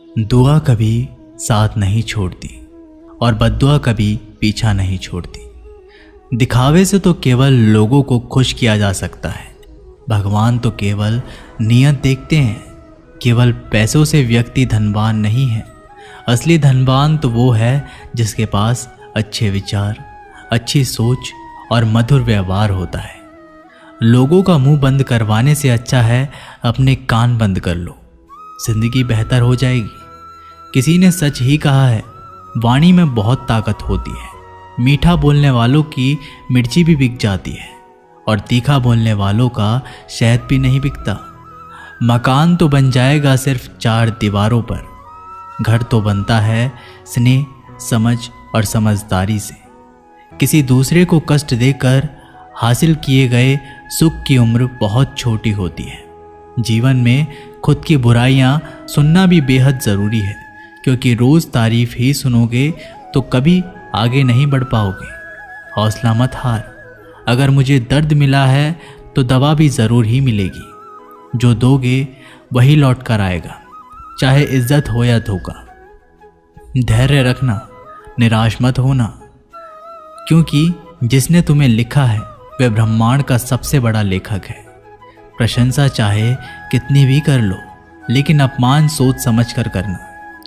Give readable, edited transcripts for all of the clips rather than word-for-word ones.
दुआ कभी साथ नहीं छोड़ती और बद्दुआ कभी पीछा नहीं छोड़ती। दिखावे से तो केवल लोगों को खुश किया जा सकता है। भगवान तो केवल नियत देखते हैं। केवल पैसों से व्यक्ति धनवान नहीं है। असली धनवान तो वो है जिसके पास अच्छे विचार, अच्छी सोच और मधुर व्यवहार होता है। लोगों का मुंह बंद करवाने से अच्छा है अपने कान बंद कर लो, जिंदगी बेहतर हो जाएगी। किसी ने सच ही कहा है, वाणी में बहुत ताकत होती है। मीठा बोलने वालों की मिर्ची भी बिक जाती है और तीखा बोलने वालों का शहद भी नहीं बिकता। मकान तो बन जाएगा सिर्फ 4 दीवारों पर, घर तो बनता है स्नेह, समझ और समझदारी से। किसी दूसरे को कष्ट देकर हासिल किए गए सुख की उम्र बहुत छोटी होती है। जीवन में खुद की बुराइयां सुनना भी बेहद ज़रूरी है, क्योंकि रोज़ तारीफ ही सुनोगे तो कभी आगे नहीं बढ़ पाओगे। हौसला मत हार। अगर मुझे दर्द मिला है तो दवा भी ज़रूर ही मिलेगी। जो दोगे वही लौट कर आएगा, चाहे इज्जत हो या धोखा। धैर्य रखना, निराश मत होना, क्योंकि जिसने तुम्हें लिखा है वह ब्रह्मांड का सबसे बड़ा लेखक है। प्रशंसा चाहे कितनी भी कर लो, लेकिन अपमान सोच समझ कर करना,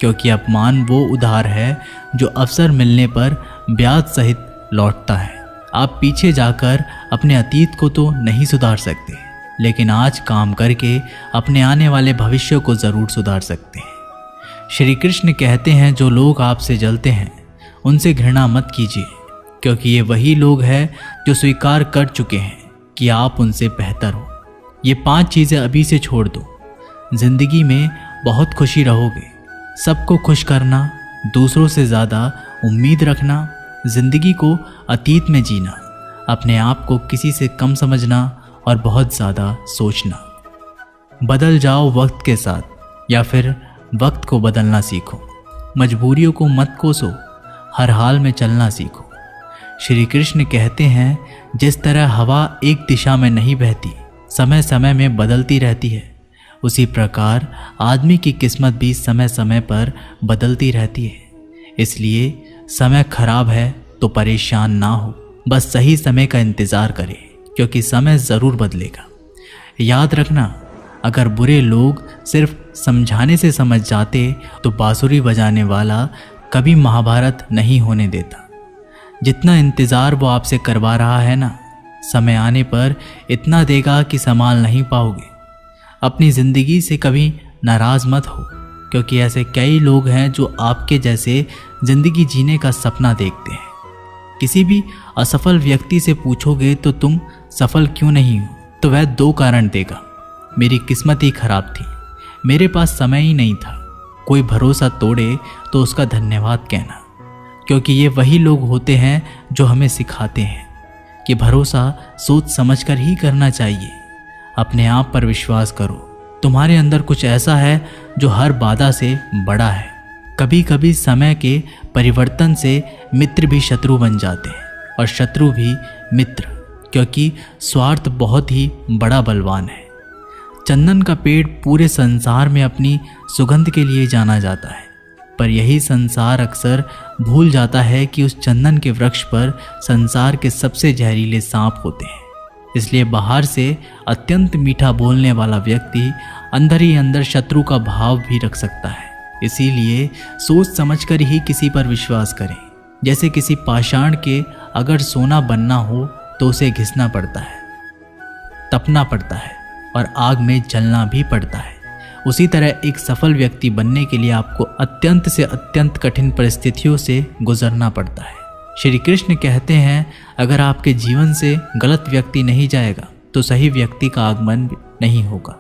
क्योंकि अपमान वो उधार है जो अवसर मिलने पर ब्याज सहित लौटता है। आप पीछे जाकर अपने अतीत को तो नहीं सुधार सकते, लेकिन आज काम करके अपने आने वाले भविष्य को ज़रूर सुधार सकते हैं। श्री कृष्ण कहते हैं, जो लोग आपसे जलते हैं उनसे घृणा मत कीजिए, क्योंकि ये वही लोग हैं जो स्वीकार कर चुके हैं कि आप उनसे बेहतर हो। ये 5 चीज़ें अभी से छोड़ दो। जिंदगी में बहुत खुशी रहोगे। सबको खुश करना, दूसरों से ज़्यादा उम्मीद रखना, जिंदगी को अतीत में जीना, अपने आप को किसी से कम समझना और बहुत ज़्यादा सोचना। बदल जाओ वक्त के साथ, या फिर वक्त को बदलना सीखो। मजबूरियों को मत कोसो, हर हाल में चलना सीखो। श्री कृष्ण कहते हैं, जिस तरह हवा एक दिशा में नहीं बहती, समय समय में बदलती रहती है, उसी प्रकार आदमी की किस्मत भी समय समय पर बदलती रहती है। इसलिए समय खराब है तो परेशान ना हो, बस सही समय का इंतज़ार करें, क्योंकि समय ज़रूर बदलेगा। याद रखना, अगर बुरे लोग सिर्फ समझाने से समझ जाते तो बांसुरी बजाने वाला कभी महाभारत नहीं होने देता। जितना इंतज़ार वो आपसे करवा रहा है ना, समय आने पर इतना देगा कि संभाल नहीं पाओगे। अपनी ज़िंदगी से कभी नाराज़ मत हो, क्योंकि ऐसे कई लोग हैं जो आपके जैसे ज़िंदगी जीने का सपना देखते हैं। किसी भी असफल व्यक्ति से पूछोगे तो तुम सफल क्यों नहीं हो, तो वह 2 कारण देगा। मेरी किस्मत ही खराब थी, मेरे पास समय ही नहीं था। कोई भरोसा तोड़े तो उसका धन्यवाद कहना, क्योंकि ये वही लोग होते हैं जो हमें सिखाते हैं कि भरोसा सोच समझकर ही करना चाहिए। अपने आप पर विश्वास करो। तुम्हारे अंदर कुछ ऐसा है जो हर बाधा से बड़ा है। कभी कभी समय के परिवर्तन से मित्र भी शत्रु बन जाते हैं और शत्रु भी मित्र, क्योंकि स्वार्थ बहुत ही बड़ा बलवान है। चंदन का पेड़ पूरे संसार में अपनी सुगंध के लिए जाना जाता है, पर यही संसार अक्सर भूल जाता है कि उस चंदन के वृक्ष पर संसार के सबसे जहरीले सांप होते हैं। इसलिए बाहर से अत्यंत मीठा बोलने वाला व्यक्ति अंदर ही अंदर शत्रु का भाव भी रख सकता है। इसीलिए सोच समझकर ही किसी पर विश्वास करें। जैसे किसी पाषाण के अगर सोना बनना हो तो उसे घिसना पड़ता है, तपना पड़ता है और आग में जलना भी पड़ता है। उसी तरह एक सफल व्यक्ति बनने के लिए आपको अत्यंत से अत्यंत कठिन परिस्थितियों से गुजरना पड़ता है। श्री कृष्ण कहते हैं, अगर आपके जीवन से गलत व्यक्ति नहीं जाएगा तो सही व्यक्ति का आगमन नहीं होगा।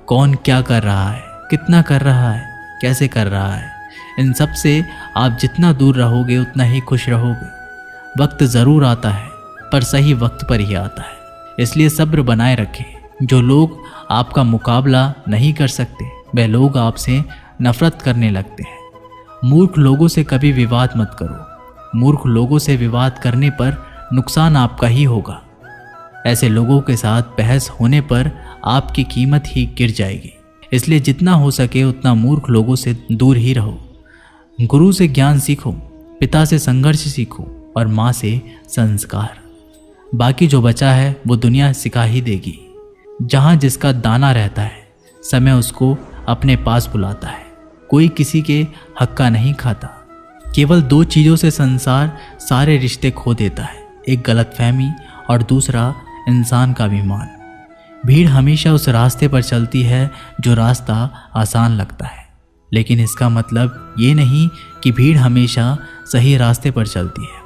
कौन क्या कर रहा है, कितना कर रहा है, कैसे कर रहा है, इन सब से आप जितना दूर रहोगे उतना ही खुश रहोगे। वक्त ज़रूर आता है, पर सही वक्त पर ही आता है। इसलिए सब्र बनाए रखें। जो लोग आपका मुकाबला नहीं कर सकते, वह लोग आपसे नफरत करने लगते हैं। मूर्ख लोगों से कभी विवाद मत करो। मूर्ख लोगों से विवाद करने पर नुकसान आपका ही होगा। ऐसे लोगों के साथ बहस होने पर आपकी कीमत ही गिर जाएगी। इसलिए जितना हो सके उतना मूर्ख लोगों से दूर ही रहो। गुरु से ज्ञान सीखो, पिता से संघर्ष सीखो और माँ से संस्कार। बाकी जो बचा है वो दुनिया सिखा ही देगी। जहाँ जिसका दाना रहता है समय उसको अपने पास बुलाता है। कोई किसी के हक का नहीं खाता। केवल दो चीज़ों से संसार सारे रिश्ते खो देता है, एक गलतफहमी और दूसरा इंसान का अभिमान। भीड़ हमेशा उस रास्ते पर चलती है जो रास्ता आसान लगता है, लेकिन इसका मतलब ये नहीं कि भीड़ हमेशा सही रास्ते पर चलती है।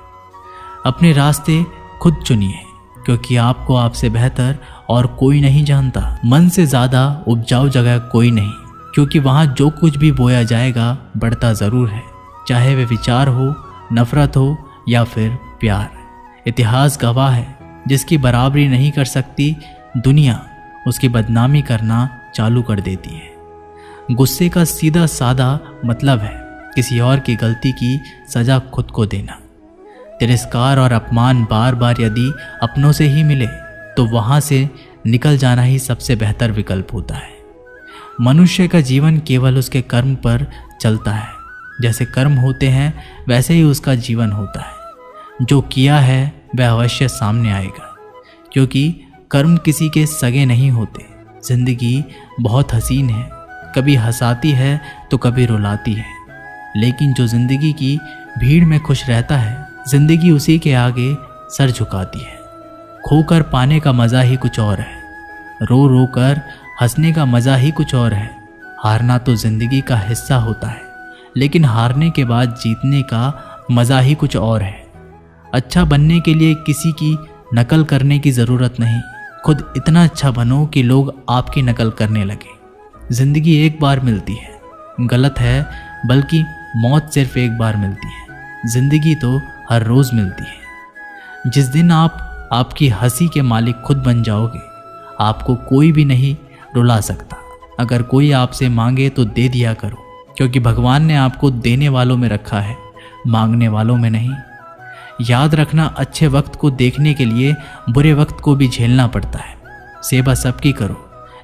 अपने रास्ते खुद चुनिए, क्योंकि आपको आपसे बेहतर और कोई नहीं जानता। मन से ज़्यादा उपजाऊ जगह कोई नहीं, क्योंकि वहाँ जो कुछ भी बोया जाएगा बढ़ता ज़रूर है, चाहे वे विचार हो, नफरत हो या फिर प्यार। इतिहास गवाह है, जिसकी बराबरी नहीं कर सकती दुनिया उसकी बदनामी करना चालू कर देती है। गुस्से का सीधा साधा मतलब है किसी और की गलती की सज़ा खुद को देना। तिरस्कार और अपमान बार बार यदि अपनों से ही मिले तो वहाँ से निकल जाना ही सबसे बेहतर विकल्प होता है। मनुष्य का जीवन केवल उसके कर्म पर चलता है। जैसे कर्म होते हैं वैसे ही उसका जीवन होता है। जो किया है वह अवश्य सामने आएगा, क्योंकि कर्म किसी के सगे नहीं होते। जिंदगी बहुत हसीन है, कभी हंसाती है तो कभी रुलाती है, लेकिन जो जिंदगी की भीड़ में खुश रहता है जिंदगी उसी के आगे सर झुकाती है। खोकर पाने का मज़ा ही कुछ और है, रो रो कर हंसने का मज़ा ही कुछ और है। हारना तो जिंदगी का हिस्सा होता है, लेकिन हारने के बाद जीतने का मज़ा ही कुछ और है। अच्छा बनने के लिए किसी की नकल करने की ज़रूरत नहीं, खुद इतना अच्छा बनो कि लोग आपकी नकल करने लगे। ज़िंदगी एक बार मिलती है, गलत है, बल्कि मौत सिर्फ एक बार मिलती है। ज़िंदगी तो हर रोज़ मिलती है। जिस दिन आप आपकी हंसी के मालिक खुद बन जाओगे, आपको कोई भी नहीं रुला सकता। अगर कोई आपसे मांगे तो दे दिया करो, क्योंकि भगवान ने आपको देने वालों में रखा है, मांगने वालों में नहीं। याद रखना, अच्छे वक्त को देखने के लिए बुरे वक्त को भी झेलना पड़ता है। सेवा सबकी करो,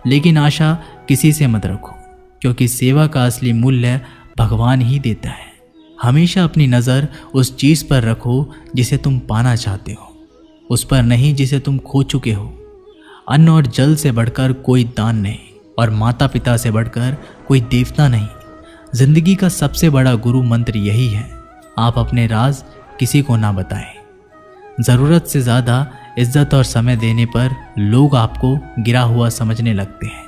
लेकिन आशा किसी से मत रखो, क्योंकि सेवा का असली मूल्य भगवान ही देता है। हमेशा अपनी नज़र उस चीज़ पर रखो जिसे तुम पाना चाहते हो, उस पर नहीं जिसे तुम खो चुके हो। अन्न और जल से बढ़कर कोई दान नहीं, और माता पिता से बढ़कर कोई देवता नहीं। जिंदगी का सबसे बड़ा गुरु मंत्र यही है, आप अपने राज किसी को ना बताएं। ज़रूरत से ज़्यादा इज्जत और समय देने पर लोग आपको गिरा हुआ समझने लगते हैं।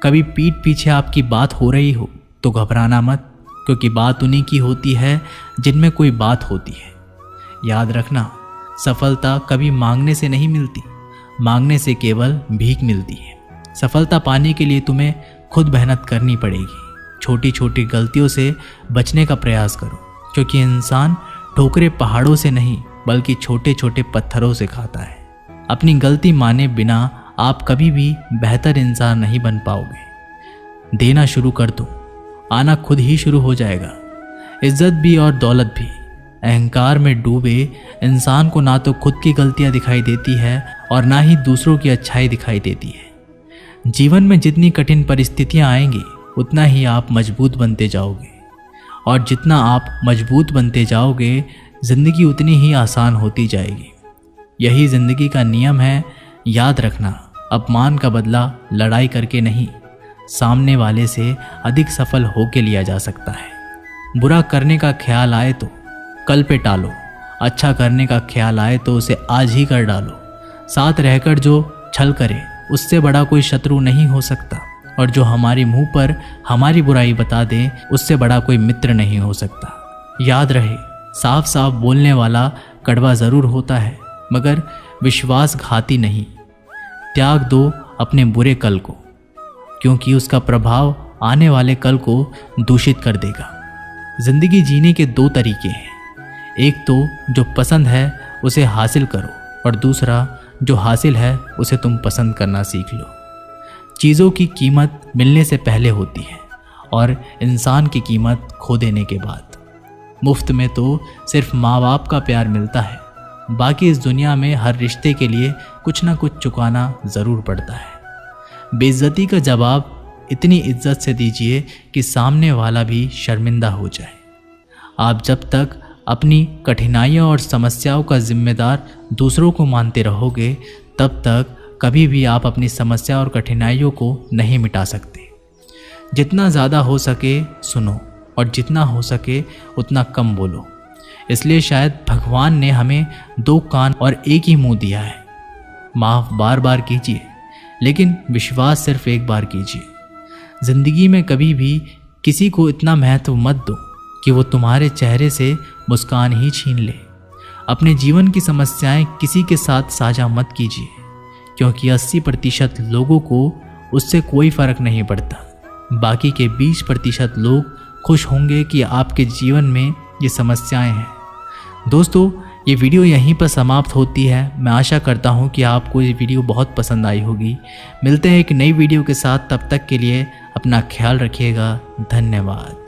कभी पीठ पीछे आपकी बात हो रही हो तो घबराना मत, क्योंकि बात उन्हीं की होती है जिनमें कोई बात होती है। याद रखना, सफलता कभी मांगने से नहीं मिलती, मांगने से केवल भीख मिलती है। सफलता पाने के लिए तुम्हें खुद मेहनत करनी पड़ेगी। छोटी छोटी गलतियों से बचने का प्रयास करो, क्योंकि इंसान ठोकरे पहाड़ों से नहीं बल्कि छोटे छोटे पत्थरों से खाता है। अपनी गलती माने बिना आप कभी भी बेहतर इंसान नहीं बन पाओगे। देना शुरू कर दो, आना खुद ही शुरू हो जाएगा। इज्जत भी और दौलत भी। अहंकार में डूबे इंसान को ना तो खुद की गलतियां दिखाई देती है और ना ही दूसरों की अच्छाई दिखाई देती है। जीवन में जितनी कठिन परिस्थितियां आएंगी उतना ही आप मजबूत बनते जाओगे, और जितना आप मजबूत बनते जाओगे जिंदगी उतनी ही आसान होती जाएगी। यही जिंदगी का नियम है। याद रखना, अपमान का बदला लड़ाई करके नहीं, सामने वाले से अधिक सफल होके लिया जा सकता है। बुरा करने का ख्याल आए तो कल पे टालो, अच्छा करने का ख्याल आए तो उसे आज ही कर डालो। साथ रहकर जो छल करे उससे बड़ा कोई शत्रु नहीं हो सकता, और जो हमारे मुंह पर हमारी बुराई बता दे उससे बड़ा कोई मित्र नहीं हो सकता। याद रहे, साफ साफ बोलने वाला कड़वा ज़रूर होता है, मगर विश्वासघाती नहीं। त्याग दो अपने बुरे कल को, क्योंकि उसका प्रभाव आने वाले कल को दूषित कर देगा। जिंदगी जीने के दो तरीके हैं, एक तो जो पसंद है उसे हासिल करो, और दूसरा जो हासिल है उसे तुम पसंद करना सीख लो। चीज़ों की कीमत मिलने से पहले होती है, और इंसान की कीमत खो देने के बाद। मुफ्त में तो सिर्फ माँ बाप का प्यार मिलता है, बाकी इस दुनिया में हर रिश्ते के लिए कुछ ना कुछ चुकाना ज़रूर पड़ता है। बेइज्जती का जवाब इतनी इज्जत से दीजिए कि सामने वाला भी शर्मिंदा हो जाए। आप जब तक अपनी कठिनाइयों और समस्याओं का जिम्मेदार दूसरों को मानते रहोगे, तब तक कभी भी आप अपनी समस्या और कठिनाइयों को नहीं मिटा सकते। जितना ज़्यादा हो सके सुनो और जितना हो सके उतना कम बोलो। इसलिए शायद भगवान ने हमें 2 कान और एक ही मुंह दिया है। माफ़ बार बार कीजिए, लेकिन विश्वास सिर्फ एक बार कीजिए। ज़िंदगी में कभी भी किसी को इतना महत्व मत दो कि वो तुम्हारे चेहरे से मुस्कान ही छीन ले। अपने जीवन की समस्याएं किसी के साथ साझा मत कीजिए, क्योंकि 80% लोगों को उससे कोई फ़र्क नहीं पड़ता। बाकी के 20% लोग खुश होंगे कि आपके जीवन में ये समस्याएं हैं। दोस्तों, ये वीडियो यहीं पर समाप्त होती है। मैं आशा करता हूँ कि आपको ये वीडियो बहुत पसंद आई होगी। मिलते हैं एक नई वीडियो के साथ, तब तक के लिए अपना ख्याल रखिएगा। धन्यवाद।